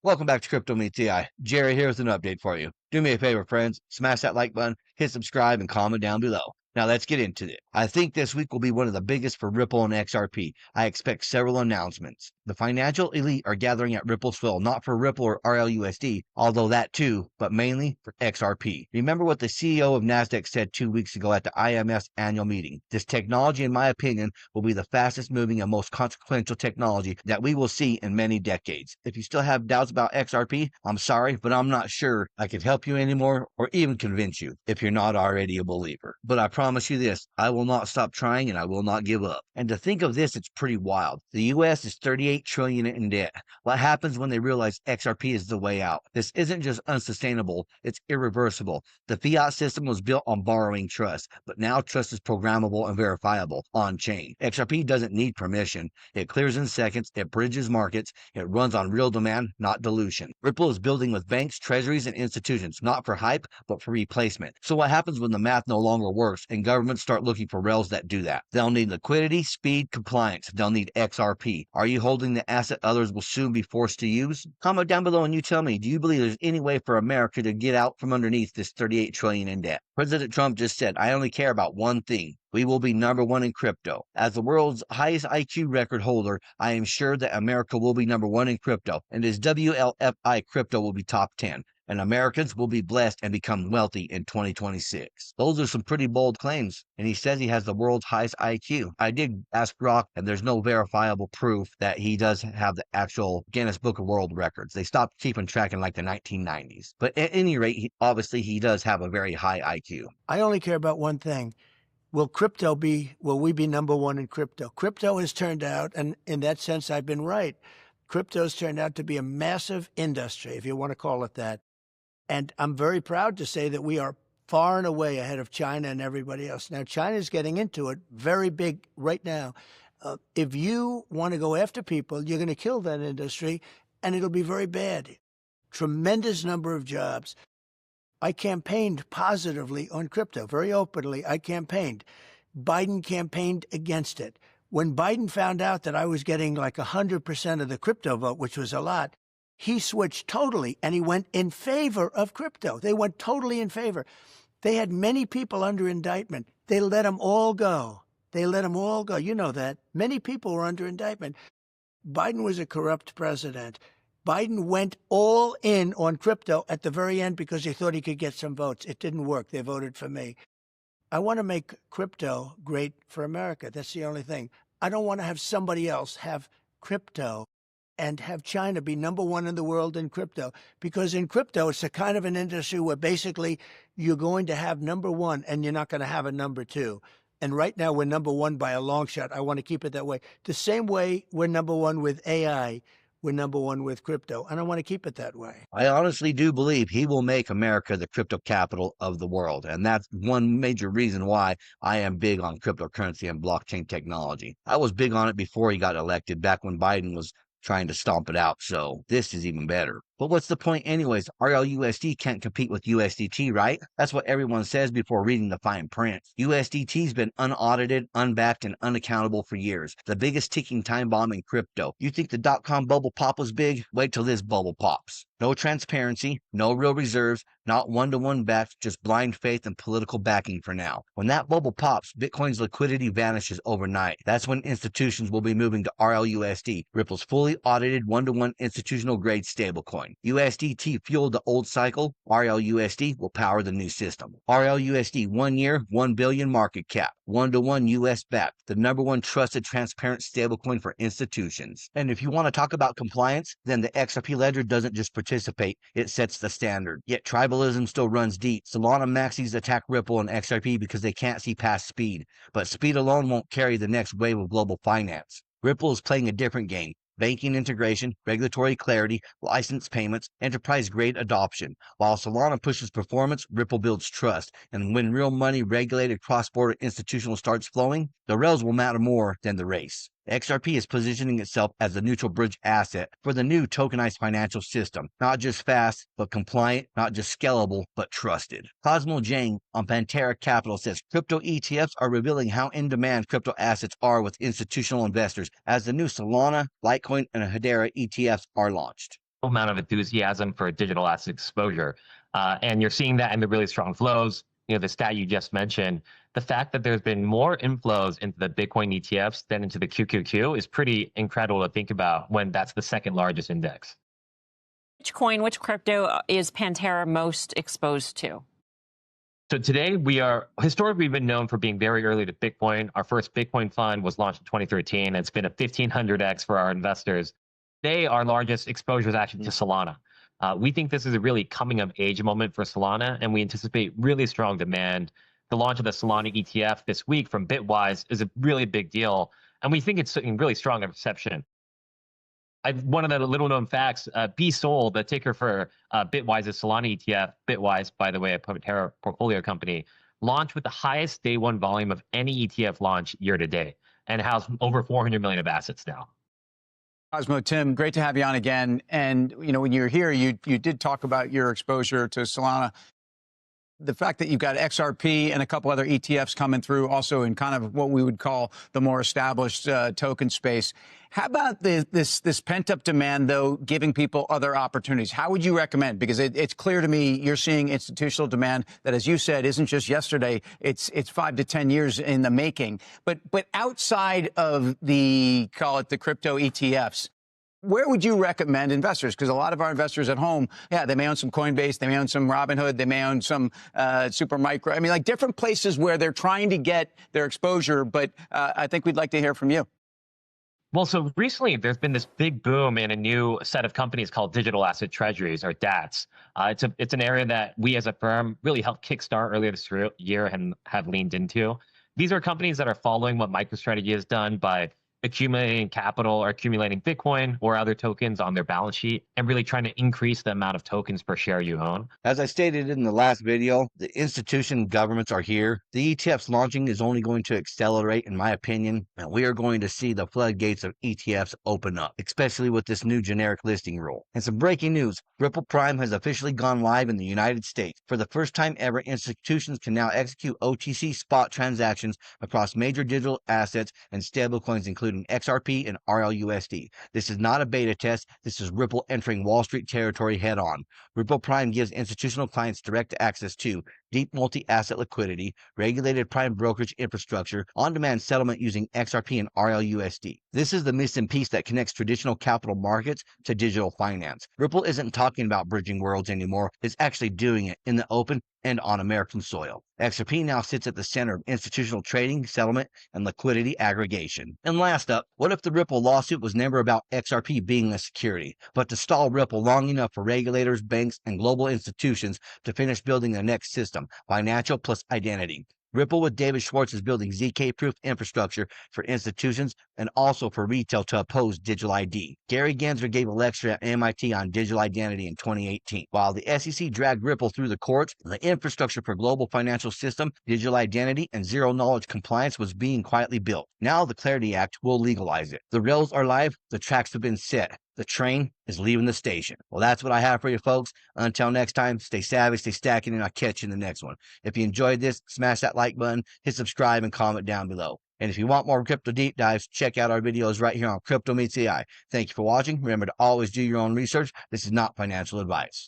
Welcome back to Crypto Meets AI. Jerry here with an update for you. Do me a favor, friends. Smash that like button, hit subscribe, and comment down below. Now let's get into it. I think this week will be one of the biggest for Ripple and XRP. I expect several announcements. The financial elite are gathering at Ripple Swell, not for Ripple or RLUSD, although that too, but mainly for XRP. Remember what the CEO of Nasdaq said 2 weeks ago at the IMF's annual meeting. This technology, in my opinion, will be the fastest moving and most consequential technology that we will see in many decades. If you still have doubts about XRP, I'm sorry, but I'm not sure I can help you anymore or even convince you if you're not already a believer. But I promise you this, I will not stop trying and I will not give up. And to think of this, it's pretty wild. The US is 38 trillion in debt. What happens when they realize XRP is the way out? This isn't just unsustainable, it's irreversible. The fiat system was built on borrowing trust, but now trust is programmable and verifiable on chain. XRP doesn't need permission. It clears in seconds, it bridges markets, it runs on real demand, not dilution. Ripple is building with banks, treasuries, and institutions, not for hype, but for replacement. So what happens when the math no longer works and governments start looking for rails that do that? They'll need liquidity, speed, compliance. They'll need XRP. Are you holding the asset others will soon be forced to use? Comment down below and you tell me, do you believe there's any way for America to get out from underneath this 38 trillion in debt? President Trump just said, I only care about one thing. We will be number one in crypto. As the world's highest IQ record holder, I am sure that America will be number one in crypto, and as WLFI crypto will be top 10. And Americans will be blessed and become wealthy in 2026. Those are some pretty bold claims, and he says he has the world's highest IQ. I did ask Rock, and there's no verifiable proof that he does have the actual Guinness Book of World Records. They stopped keeping track in like the 1990s. But at any rate, obviously he does have a very high IQ. I only care about one thing. Will we be number one in crypto? Crypto has turned out, and in that sense, I've been right. Crypto's turned out to be a massive industry, if you want to call it that. And I'm very proud to say that we are far and away ahead of China and everybody else. Now, China's getting into it very big right now. If you want to go after people, you're going to kill that industry, and it'll be very bad. Tremendous number of jobs. I campaigned positively on crypto, very openly. I campaigned. Biden campaigned against it. When Biden found out that I was getting like 100% of the crypto vote, which was a lot, he switched totally, and he went in favor of crypto. They went totally in favor. They had many people under indictment. They let them all go. They let them all go. You know that. Many people were under indictment. Biden was a corrupt president. Biden went all in on crypto at the very end because he thought he could get some votes. It didn't work. They voted for me. I want to make crypto great for America. That's the only thing. I don't want to have somebody else have crypto and have China be number one in the world in crypto. Because in crypto, it's a kind of an industry where basically you're going to have number one and you're not going to have a number two. And right now we're number one by a long shot. I want to keep it that way. The same way we're number one with AI, we're number one with crypto. And I want to keep it that way. I honestly do believe he will make America the crypto capital of the world. And that's one major reason why I am big on cryptocurrency and blockchain technology. I was big on it before he got elected, back when Biden was trying to stomp it out, so this is even better. But what's the point anyways? RLUSD can't compete with USDT, right? That's what everyone says before reading the fine print. USDT's been unaudited, unbacked, and unaccountable for years. The biggest ticking time bomb in crypto. You think the dot-com bubble pop was big? Wait till this bubble pops. No transparency, no real reserves, not one-to-one backs, just blind faith and political backing for now. When that bubble pops, Bitcoin's liquidity vanishes overnight. That's when institutions will be moving to RLUSD, Ripple's fully audited one-to-one institutional grade stablecoin. USDT fueled the old cycle. RLUSD will power the new system. RLUSD 1 year, 1 billion market cap. 1-to-1 US backed. The number one trusted transparent stablecoin for institutions. And if you want to talk about compliance, then the XRP ledger doesn't just participate, it sets the standard. Yet tribalism still runs deep. Solana maxis attack Ripple and XRP because they can't see past speed. But speed alone won't carry the next wave of global finance. Ripple is playing a different game. Banking integration, regulatory clarity, license payments, enterprise-grade adoption. While Solana pushes performance, Ripple builds trust. And when real money, regulated cross-border institutional starts flowing, the rails will matter more than the race. XRP is positioning itself as the neutral bridge asset for the new tokenized financial system. Not just fast, but compliant, not just scalable, but trusted. Cosmo Jang on Pantera Capital says crypto ETFs are revealing how in demand crypto assets are with institutional investors as the new Solana, Litecoin, and Hedera ETFs are launched. amount of enthusiasm for digital asset exposure. And you're seeing that in the really strong flows. The stat you just mentioned, the fact that there's been more inflows into the Bitcoin ETFs than into the QQQ is pretty incredible to think about when that's the second largest index. Which coin, which crypto is Pantera most exposed to? So today historically we've been known for being very early to Bitcoin. Our first Bitcoin fund was launched in 2013. It's been a 1500x for our investors. Today, our largest exposure is actually to Solana. We think this is a really coming of age moment for Solana, and we anticipate really strong demand. The launch of the Solana ETF this week from Bitwise is a really big deal, and we think it's really strong in reception. One of the little known facts, BSOL, the ticker for Bitwise's Solana ETF, Bitwise, by the way, a Pantera portfolio company, launched with the highest day one volume of any ETF launch year to date, and has over 400 million of assets now. Cosmo, Tim, great to have you on again. And, when you're here, you did talk about your exposure to Solana. The fact that you've got XRP and a couple other ETFs coming through also in kind of what we would call the more established token space. How about this pent-up demand, though, giving people other opportunities? How would you recommend? Because it's clear to me you're seeing institutional demand that, as you said, isn't just yesterday. It's 5 to 10 years in the making. But outside of call it the crypto ETFs, where would you recommend investors? Because a lot of our investors at home, they may own some Coinbase, they may own some Robinhood, they may own some Supermicro. I mean, like different places where they're trying to get their exposure. But I think we'd like to hear from you. Well, so recently there's been this big boom in a new set of companies called digital asset treasuries, or DATs. It's an area that we as a firm really helped kickstart earlier this year and have leaned into. These are companies that are following what MicroStrategy has done by accumulating capital or accumulating Bitcoin or other tokens on their balance sheet and really trying to increase the amount of tokens per share you own. As I stated in the last video, the institution governments are here. The ETFs launching is only going to accelerate, in my opinion, and we are going to see the floodgates of ETFs open up, especially with this new generic listing rule. And some breaking news, Ripple Prime has officially gone live in the United States. For the first time ever, institutions can now execute OTC spot transactions across major digital assets and stablecoins, including XRP and RLUSD. This is not a beta test. This is Ripple entering Wall Street territory head on. Ripple Prime gives institutional clients direct access to deep multi-asset liquidity, regulated prime brokerage infrastructure, on-demand settlement using XRP and RLUSD. This is the missing piece that connects traditional capital markets to digital finance. Ripple isn't talking about bridging worlds anymore. It's actually doing it in the open and on American soil. XRP now sits at the center of institutional trading, settlement, and liquidity aggregation. And last up, what if the Ripple lawsuit was never about XRP being a security, but to stall Ripple long enough for regulators, banks, and global institutions to finish building the next system, financial plus identity? Ripple with David Schwartz is building ZK-proof infrastructure for institutions and also for retail to oppose digital ID. Gary Gensler gave a lecture at MIT on digital identity in 2018. While the SEC dragged Ripple through the courts, the infrastructure for global financial system, digital identity, and zero-knowledge compliance was being quietly built. Now the Clarity Act will legalize it. The rails are live, the tracks have been set. The train is leaving the station. Well, that's what I have for you folks. Until next time, stay savvy, stay stacking, and I'll catch you in the next one. If you enjoyed this, smash that like button, hit subscribe, and comment down below. And if you want more crypto deep dives, check out our videos right here on Crypto Meets AI. Thank you for watching. Remember to always do your own research. This is not financial advice.